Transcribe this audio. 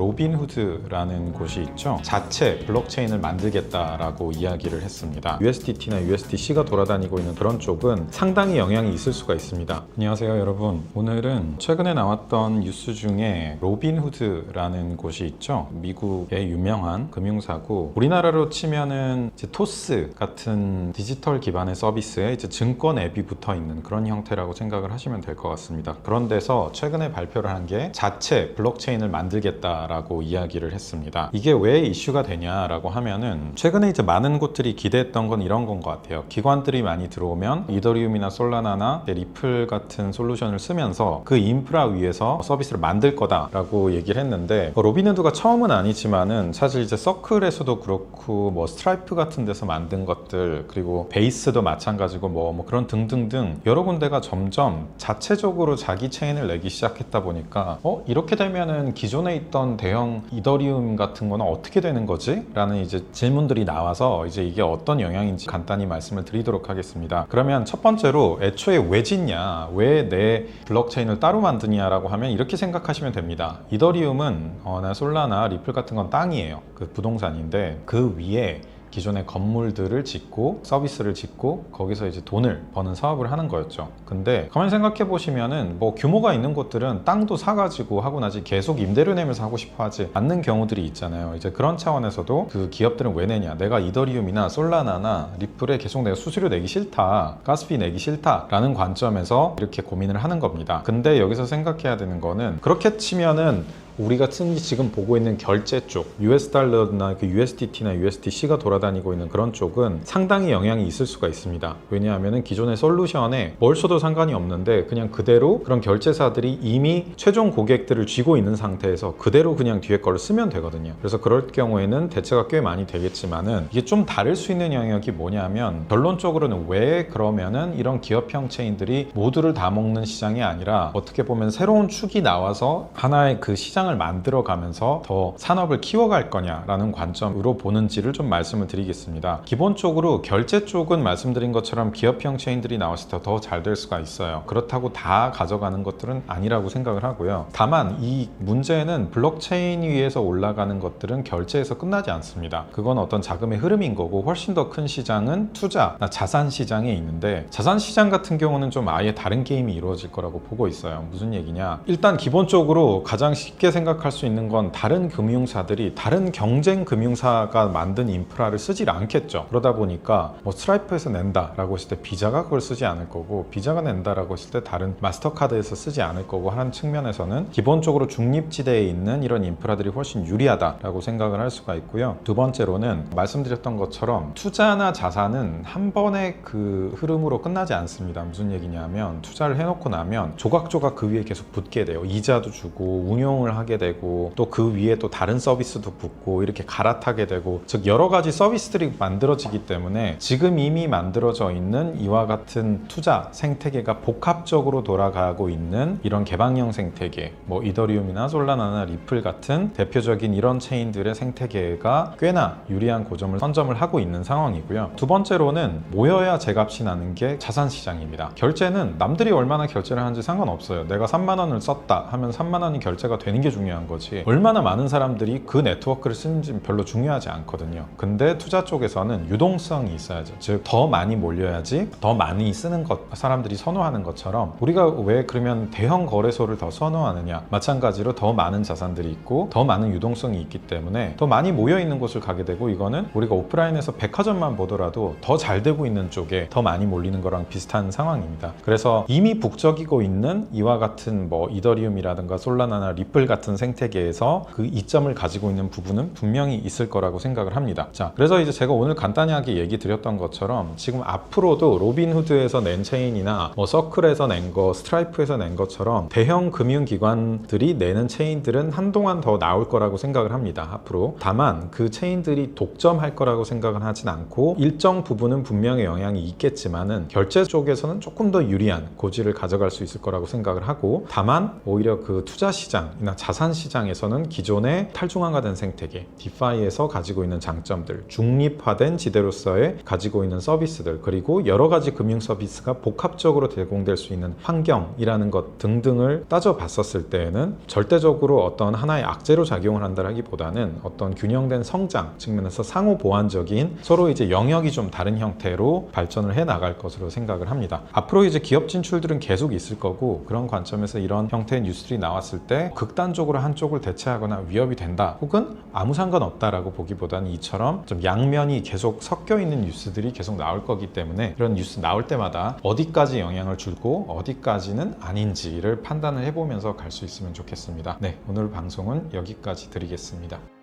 로빈후드라는 곳이 있죠. 자체 블록체인을 만들겠다라고 이야기를 했습니다. USDT나 USDC가 돌아다니고 있는 그런 쪽은 상당히 영향이 있을 수가 있습니다. 안녕하세요 여러분. 오늘은 최근에 나왔던 뉴스 중에 로빈후드라는 곳이 있죠. 미국의 유명한 금융사고, 우리나라로 치면은 이제 토스 같은 디지털 기반의 서비스에 이제 증권 앱이 붙어 있는 그런 형태라고 생각을 하시면 될 것 같습니다. 그런 데서 최근에 발표를 한 게 자체 블록체인을 만들겠다라고 이야기를 했습니다. 이게 왜 이슈가 되냐라고 하면은 최근에 이제 많은 곳들이 기대했던 건 이런 건 것 같아요. 기관들이 많이 들어오면 이더리움이나 솔라나나 리플 같은 솔루션을 쓰면서 그 인프라 위에서 서비스를 만들 거다라고 얘기를 했는데, 로빈후드가 처음은 아니지만은 사실 이제 서클에서도 그렇고 뭐 스트라이프 같은 데서 만든 것들, 그리고 베이스도 마찬가지고 뭐 그런 등등등 여러 군데가 점점 자체적으로 자기 체인을 내기 시작했다 보니까 이렇게 되면은 기존에 있던 대형 이더리움 같은 거는 어떻게 되는 거지? 라는 이제 질문들이 나와서 이제 이게 어떤 영향인지 간단히 말씀을 드리도록 하겠습니다. 그러면 첫 번째로 애초에 왜 짓냐? 왜 내 블록체인을 따로 만드냐라고 하면 이렇게 생각하시면 됩니다. 이더리움은 솔라나 리플 같은 건 땅이에요. 그 부동산인데 그 위에 기존의 건물들을 짓고 서비스를 짓고 거기서 이제 돈을 버는 사업을 하는 거였죠. 근데 가만히 생각해 보시면은 뭐 규모가 있는 곳들은 땅도 사가지고 하고 나지 계속 임대료 내면서 하고 싶어 하지 않는 경우들이 있잖아요. 이제 그런 차원에서도 그 기업들은 왜 내냐, 내가 이더리움이나 솔라나나 리플에 계속 내가 수수료 내기 싫다, 가스비 내기 싫다 라는 관점에서 이렇게 고민을 하는 겁니다. 근데 여기서 생각해야 되는 거는, 그렇게 치면은 우리가 지금 보고 있는 결제 쪽, US 달러나 그 USDT나 USDC가 돌아다니고 있는 그런 쪽은 상당히 영향이 있을 수가 있습니다. 왜냐하면 기존의 솔루션에 뭘 써도 상관이 없는데 그냥 그대로 그런 결제사들이 이미 최종 고객들을 쥐고 있는 상태에서 그대로 그냥 뒤에 거를 쓰면 되거든요. 그래서 그럴 경우에는 대체가 꽤 많이 되겠지만은 이게 좀 다를 수 있는 영역이 뭐냐면, 결론적으로는 왜 그러면은 이런 기업형 체인들이 모두를 다 먹는 시장이 아니라 어떻게 보면 새로운 축이 나와서 하나의 그 시장을 만들어 가면서 더 산업을 키워갈 거냐라는 관점으로 보는지를 좀 말씀을 드리겠습니다. 기본적으로 결제 쪽은 말씀드린 것처럼 기업형 체인들이 나왔을 때 더 잘 될 수가 있어요. 그렇다고 다 가져가는 것들은 아니라고 생각을 하고요. 다만 이 문제는 블록체인 위에서 올라가는 것들은 결제에서 끝나지 않습니다. 그건 어떤 자금의 흐름인 거고, 훨씬 더 큰 시장은 투자나 자산 시장에 있는데, 자산 시장 같은 경우는 좀 아예 다른 게임이 이루어질 거라고 보고 있어요. 무슨 얘기냐, 일단 기본적으로 가장 쉽게 생각할 수 있는 건 다른 금융사들이 다른 경쟁 금융사가 만든 인프라를 쓰질 않겠죠. 그러다 보니까 뭐 스트라이프에서 낸다라고 했을 때 비자가 그걸 쓰지 않을 거고, 비자가 낸다라고 했을 때 다른 마스터카드에서 쓰지 않을 거고 하는 측면에서는 기본적으로 중립지대에 있는 이런 인프라들이 훨씬 유리하다라고 생각을 할 수가 있고요. 두 번째로는 말씀드렸던 것처럼 투자나 자산은 한 번의 그 흐름으로 끝나지 않습니다. 무슨 얘기냐면, 투자를 해놓고 나면 조각조각 그 위에 계속 붙게 돼요. 이자도 주고 운용을 하게 되고 또 그 위에 또 다른 서비스도 붙고 이렇게 갈아타게 되고, 즉 여러 가지 서비스들이 만들어지기 때문에 지금 이미 만들어져 있는 이와 같은 투자 생태계가 복합적으로 돌아가고 있는 이런 개방형 생태계, 뭐 이더리움이나 솔라나나 리플 같은 대표적인 이런 체인들의 생태계가 꽤나 유리한 고점을 선점을 하고 있는 상황이고요. 두 번째로는 모여야 제값이 나는 게 자산 시장입니다. 결제는 남들이 얼마나 결제를 하는지 상관없어요. 내가 3만 원을 썼다 하면 3만 원이 결제가 되는 게 중요한 거지, 얼마나 많은 사람들이 그 네트워크를 쓰는지 별로 중요하지 않거든요. 근데 투자 쪽에서는 유동성이 있어야죠. 즉 더 많이 몰려야지 더 많이 쓰는 것, 사람들이 선호하는 것처럼 우리가 왜 그러면 대형 거래소를 더 선호하느냐, 마찬가지로 더 많은 자산들이 있고 더 많은 유동성이 있기 때문에 더 많이 모여 있는 곳을 가게 되고, 이거는 우리가 오프라인에서 백화점만 보더라도 더 잘 되고 있는 쪽에 더 많이 몰리는 거랑 비슷한 상황입니다. 그래서 이미 북적이고 있는 이와 같은 뭐 이더리움이라든가 솔라나나 리플 같은 생태계에서 그 이점을 가지고 있는 부분은 분명히 있을 거라고 생각을 합니다. 자, 그래서 이제 제가 오늘 간단하게 얘기 드렸던 것처럼 지금 앞으로도 로빈후드에서 낸 체인이나 뭐 서클에서 낸 거, 스트라이프에서 낸 것처럼 대형 금융기관들이 내는 체인들은 한동안 더 나올 거라고 생각을 합니다. 앞으로. 다만 그 체인들이 독점할 거라고 생각은 하진 않고, 일정 부분은 분명히 영향이 있겠지만은 결제 쪽에서는 조금 더 유리한 고지를 가져갈 수 있을 거라고 생각을 하고, 다만 오히려 그 투자 시장이나 자산 시장에서는 기존의 탈중앙화된 생태계, 디파이에서 가지고 있는 장점들, 중립화된 지대로서의 가지고 있는 서비스들, 그리고 여러 가지 금융 서비스가 복합적으로 제공될 수 있는 환경이라는 것 등등을 따져봤었을 때에는 절대적으로 어떤 하나의 악재로 작용을 한다라기보다는 어떤 균형된 성장 측면에서 상호 보완적인 서로 이제 영역이 좀 다른 형태로 발전을 해 나갈 것으로 생각을 합니다. 앞으로 이제 기업 진출들은 계속 있을 거고, 그런 관점에서 이런 형태의 뉴스들이 나왔을 때 극단적으로 한쪽을 대체하거나 위협이 된다 혹은 아무 상관없다라고 보기보다는 이처럼 좀 양면이 계속 섞여 있는 뉴스들이 계속 나올 거기 때문에 이런 뉴스 나올 때마다 어디까지 영향을 줄고 어디까지는 아닌지를 판단을 해보면서 갈 수 있으면 좋겠습니다. 네, 오늘 방송은 여기까지 드리겠습니다.